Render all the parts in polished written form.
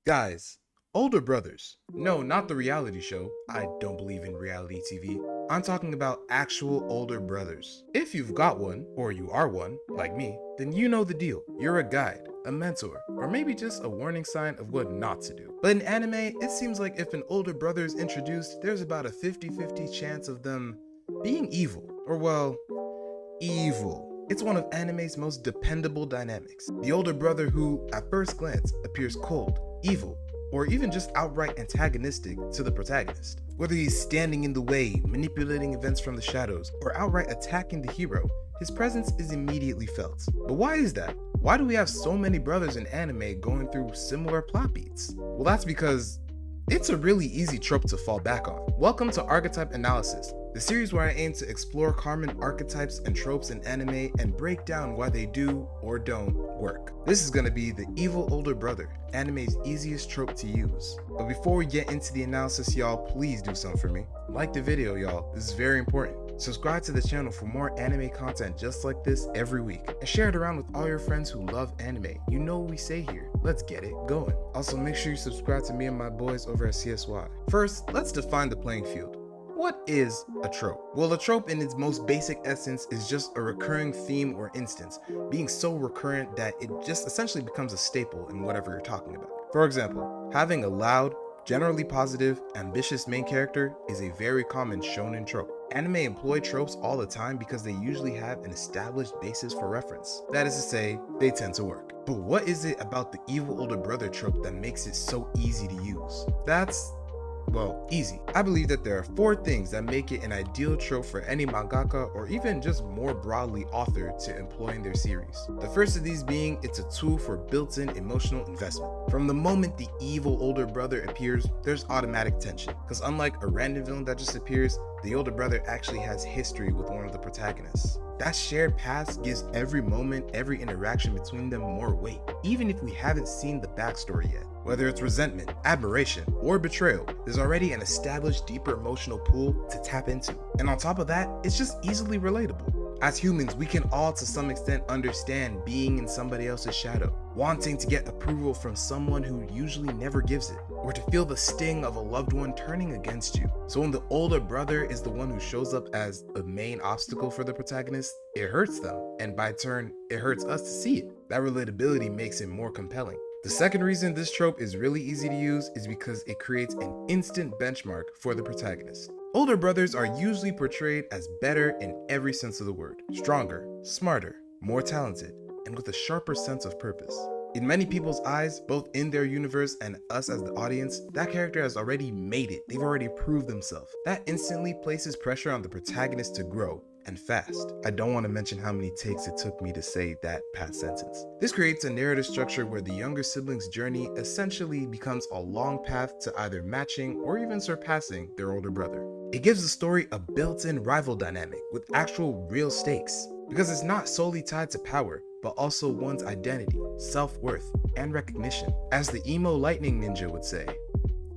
Guys, older brothers. No, not the reality show. I don't believe in reality TV. I'm talking about actual older brothers. If you've got one, or you are one, like me, then you know the deal. You're a guide, a mentor, or maybe just a warning sign of what not to do. But in anime, it seems like if an older brother is introduced, there's about a 50-50 chance of them being evil. Or well, evil. It's one of anime's most dependable dynamics. The older brother who, at first glance, appears cold, evil, or even just outright antagonistic to the protagonist. Whether he's standing in the way, manipulating events from the shadows, or outright attacking the hero, his presence is immediately felt. But why is that? Why do we have so many brothers in anime going through similar plot beats? Well, that's because it's a really easy trope to fall back on. Welcome to Archetype Analysis, the series where I aim to explore common archetypes and tropes in anime and break down why they do or don't work. This is gonna be the evil older brother, anime's easiest trope to use. But before we get into the analysis, y'all, please do something for me. Like the video, y'all, this is very important. Subscribe to the channel for more anime content just like this every week. And share it around with all your friends who love anime. You know what we say here, let's get it going. Also, make sure you subscribe to me and my boys over at CSY. First, let's define the playing field. What is a trope? Well, a trope in its most basic essence is just a recurring theme or instance, being so recurrent that it just essentially becomes a staple in whatever you're talking about. For example, having a loud, generally positive, ambitious main character is a very common shonen trope. Anime employ tropes all the time because they usually have an established basis for reference. That is to say, they tend to work. But what is it about the evil older brother trope that makes it so easy to use? Well, easy. I believe that there are 4 things that make it an ideal trope for any mangaka or even just more broadly author to employ in their series. The first of these being it's a tool for built-in emotional investment. From the moment the evil older brother appears, there's automatic tension, because unlike a random villain that just appears, the older brother actually has history with one of the protagonists. That shared past gives every moment, every interaction between them more weight, even if we haven't seen the backstory yet. Whether it's resentment, admiration, or betrayal, there's already an established deeper emotional pool to tap into. And on top of that, it's just easily relatable. As humans, we can all to some extent understand being in somebody else's shadow, wanting to get approval from someone who usually never gives it, or to feel the sting of a loved one turning against you. So when the older brother is the one who shows up as the main obstacle for the protagonist, it hurts them, and by turn, it hurts us to see it. That relatability makes it more compelling. The second reason this trope is really easy to use is because it creates an instant benchmark for the protagonist. Older brothers are usually portrayed as better in every sense of the word. Stronger, smarter, more talented, and with a sharper sense of purpose. In many people's eyes, both in their universe and us as the audience, that character has already made it. They've already proved themselves. That instantly places pressure on the protagonist to grow, and fast. I don't want to mention how many takes it took me to say that past sentence. This creates a narrative structure where the younger sibling's journey essentially becomes a long path to either matching or even surpassing their older brother. It gives the story a built-in rival dynamic with actual real stakes, because it's not solely tied to power, but also one's identity, self-worth, and recognition. As the emo lightning ninja would say,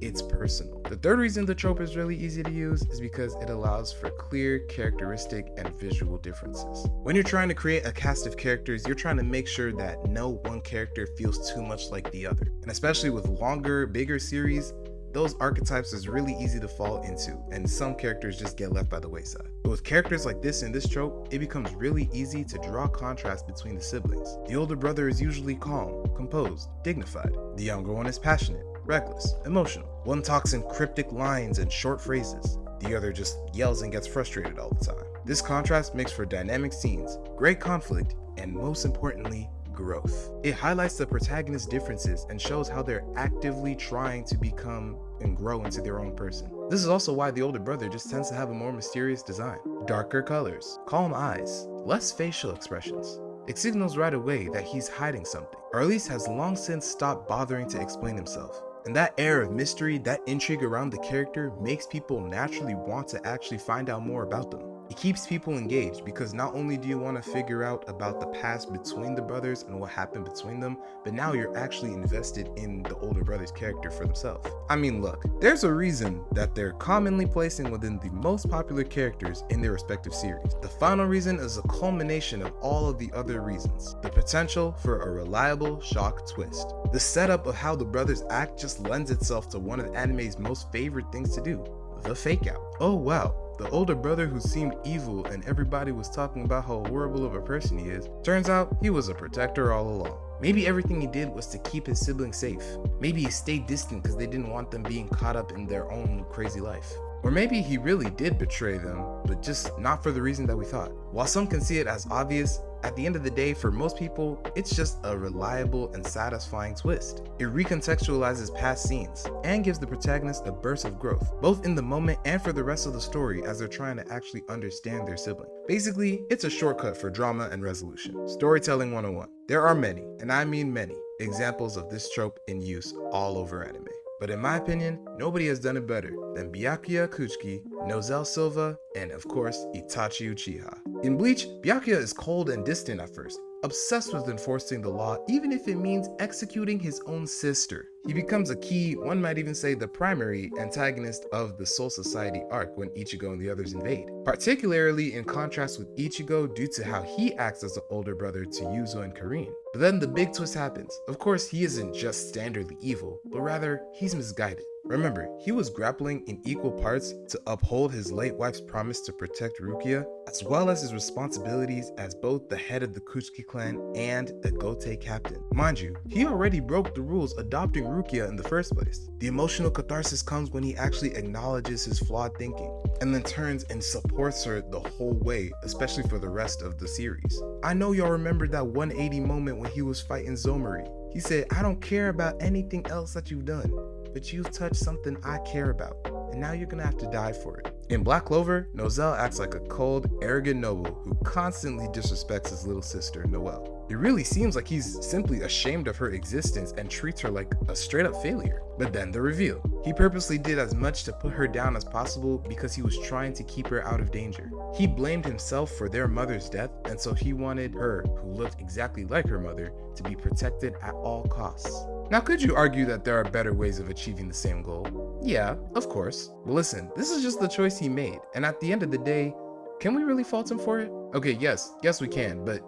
it's personal. The third reason the trope is really easy to use is because it allows for clear characteristic and visual differences. When you're trying to create a cast of characters, you're trying to make sure that no one character feels too much like the other. And especially with longer, bigger series, those archetypes is really easy to fall into, and some characters just get left by the wayside. But with characters like this in this trope, it becomes really easy to draw contrast between the siblings. The older brother is usually calm, composed, dignified. The younger one is passionate, reckless, emotional. One talks in cryptic lines and short phrases. The other just yells and gets frustrated all the time. This contrast makes for dynamic scenes, great conflict, and most importantly, growth. It highlights the protagonist's differences and shows how they're actively trying to become and grow into their own person. This is also why the older brother just tends to have a more mysterious design. Darker colors, calm eyes, less facial expressions. It signals right away that he's hiding something, or at least has long since stopped bothering to explain himself. And that air of mystery, that intrigue around the character makes people naturally want to actually find out more about them. It keeps people engaged because not only do you want to figure out about the past between the brothers and what happened between them, but now you're actually invested in the older brother's character for themselves. I mean, look, there's a reason that they're commonly placing within the most popular characters in their respective series. The final reason is a culmination of all of the other reasons. The potential for a reliable shock twist. The setup of how the brothers act just lends itself to one of anime's most favorite things to do, the fake out. Oh wow, the older brother who seemed evil and everybody was talking about how horrible of a person he is, turns out he was a protector all along. Maybe everything he did was to keep his siblings safe. Maybe he stayed distant because they didn't want them being caught up in their own crazy life. Or maybe he really did betray them, but just not for the reason that we thought. While some can see it as obvious, at the end of the day, for most people, it's just a reliable and satisfying twist. It recontextualizes past scenes and gives the protagonist a burst of growth, both in the moment and for the rest of the story as they're trying to actually understand their sibling. Basically, it's a shortcut for drama and resolution. Storytelling 101. There are many, and I mean many, examples of this trope in use all over anime. But in my opinion, nobody has done it better than Byakuya Kuchiki, Nozel Silva, and of course, Itachi Uchiha. In Bleach, Byakuya is cold and distant at first, obsessed with enforcing the law even if it means executing his own sister. He becomes a key, one might even say the primary, antagonist of the Soul Society arc when Ichigo and the others invade, particularly in contrast with Ichigo due to how he acts as an older brother to Yuzo and Karin. But then the big twist happens. Of course, he isn't just standardly evil, but rather he's misguided. Remember, he was grappling in equal parts to uphold his late wife's promise to protect Rukia, as well as his responsibilities as both the head of the Kuchiki clan and the Gote captain. Mind you, he already broke the rules adopting Rukia in the first place. The emotional catharsis comes when he actually acknowledges his flawed thinking, and then turns and supports her the whole way, especially for the rest of the series. I know y'all remember that 180 moment when he was fighting Zomari. He said, "I don't care about anything else that you've done, but you've touched something I care about, and now you're gonna have to die for it." In Black Clover, Nozel acts like a cold, arrogant noble who constantly disrespects his little sister, Noelle. It really seems like he's simply ashamed of her existence and treats her like a straight up failure. But then the reveal. He purposely did as much to put her down as possible because he was trying to keep her out of danger. He blamed himself for their mother's death, and so he wanted her, who looked exactly like her mother, to be protected at all costs. Now, could you argue that there are better ways of achieving the same goal? Yeah, of course. But listen, this is just the choice he made, and at the end of the day, can we really fault him for it? Okay, yes we can, but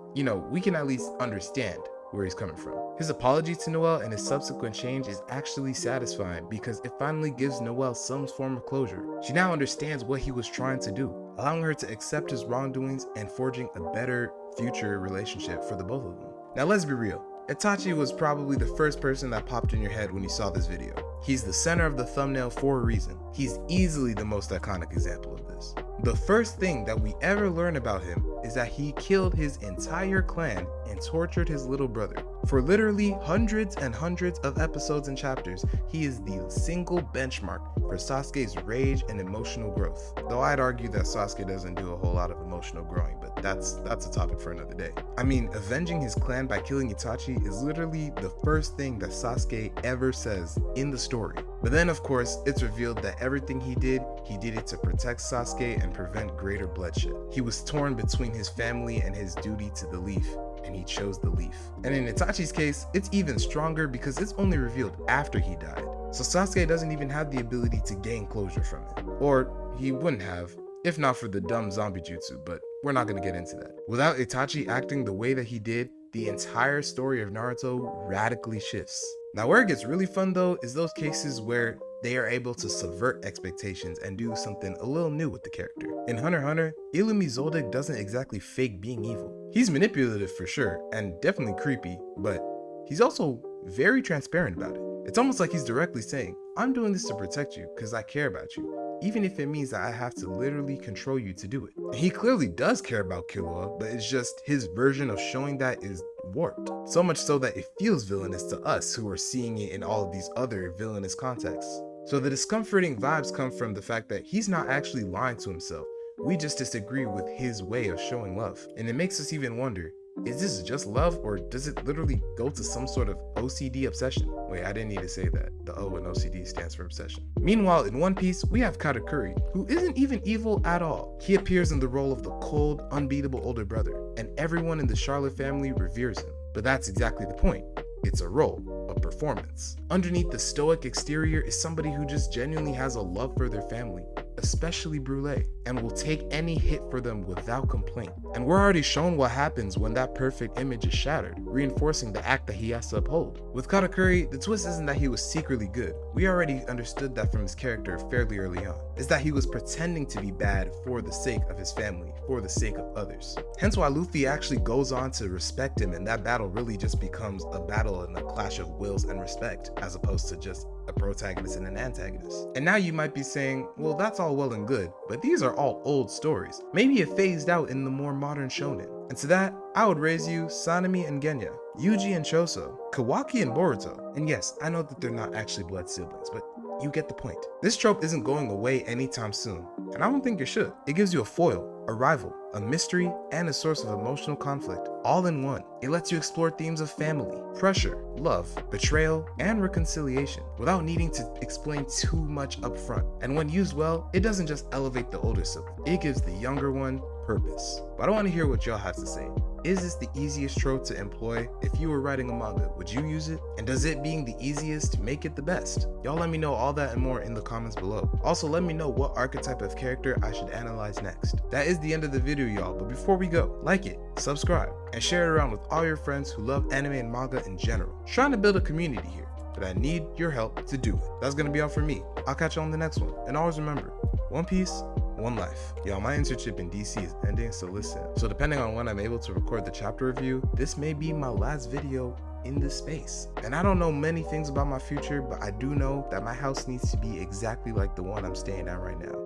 we can at least understand where he's coming from. His apology to Noelle and his subsequent change is actually satisfying because it finally gives Noelle some form of closure. She now understands what he was trying to do, allowing her to accept his wrongdoings and forging a better future relationship for the both of them. Now let's be real. Itachi was probably the first person that popped in your head when you saw this video. He's the center of the thumbnail for a reason. He's easily the most iconic example of this. The first thing that we ever learn about him is that he killed his entire clan and tortured his little brother. For literally hundreds and hundreds of episodes and chapters, he is the single benchmark for Sasuke's rage and emotional growth. Though I'd argue that Sasuke doesn't do a whole lot of emotional growing, but that's a topic for another day. I mean, avenging his clan by killing Itachi is literally the first thing that Sasuke ever says in the story. But then of course, it's revealed that everything he did it to protect Sasuke and prevent greater bloodshed. He was torn between his family and his duty to the leaf, and he chose the leaf. And in Itachi's case, it's even stronger because it's only revealed after he died. So Sasuke doesn't even have the ability to gain closure from it. Or he wouldn't have, if not for the dumb zombie jutsu, but we're not gonna get into that. Without Itachi acting the way that he did, the entire story of Naruto radically shifts. Now where it gets really fun though is those cases where they are able to subvert expectations and do something a little new with the character. In Hunter x Hunter, Illumi Zoldyck doesn't exactly fake being evil. He's manipulative for sure, and definitely creepy, but he's also very transparent about it. It's almost like he's directly saying, "I'm doing this to protect you because I care about you, even if it means that I have to literally control you to do it." And he clearly does care about Killua, but it's just his version of showing that is warped. So much so that it feels villainous to us who are seeing it in all of these other villainous contexts. So the discomforting vibes come from the fact that he's not actually lying to himself. We just disagree with his way of showing love. And it makes us even wonder, Is this just love, or does it literally go to some sort of OCD obsession? Wait, I didn't need to say that. The O in OCD stands for obsession. Meanwhile, in One Piece, we have Katakuri, who isn't even evil at all. He appears in the role of the cold, unbeatable older brother, and everyone in the Charlotte family reveres him. But that's exactly the point. It's a role, a performance. Underneath the stoic exterior is somebody who just genuinely has a love for their family, especially Brule, and will take any hit for them without complaint. And we're already shown what happens when that perfect image is shattered, reinforcing the act that he has to uphold. With Katakuri, the twist isn't that he was secretly good. We already understood that from his character fairly early on. It's that he was pretending to be bad for the sake of his family, for the sake of others. Hence why Luffy actually goes on to respect him, and that battle really just becomes a battle and a clash of wills and respect, as opposed to just a protagonist and an antagonist. And now you might be saying, well, that's all well and good, but these are all old stories. Maybe it phased out in the more modern shonen. And to that, I would raise you Sanemi and Genya, Yuji and Choso, Kawaki and Boruto. And yes, I know that they're not actually blood siblings, but you get the point. This trope isn't going away anytime soon, and I don't think it should. It gives you a foil, a rival, a mystery, and a source of emotional conflict, all in one. It lets you explore themes of family, pressure, love, betrayal, and reconciliation without needing to explain too much up front. And when used well, it doesn't just elevate the older sibling, it gives the younger one purpose. But I want to hear what y'all have to say. Is this the easiest trope to employ? If you were writing a manga, would you use it? And does it being the easiest make it the best? Y'all let me know all that and more in the comments below. Also, let me know what archetype of character I should analyze next. That is the end of the video, y'all, but before we go, like it, subscribe, and share it around with all your friends who love anime and manga in general. Trying to build a community here, but I need your help to do it. That's gonna be all for me. I'll catch you on the next one. And always remember, one piece, one life. Y'all, my internship in DC is ending, so listen. So depending on when I'm able to record the chapter review, this may be my last video in this space. And I don't know many things about my future, but I do know that my house needs to be exactly like the one I'm staying at right now.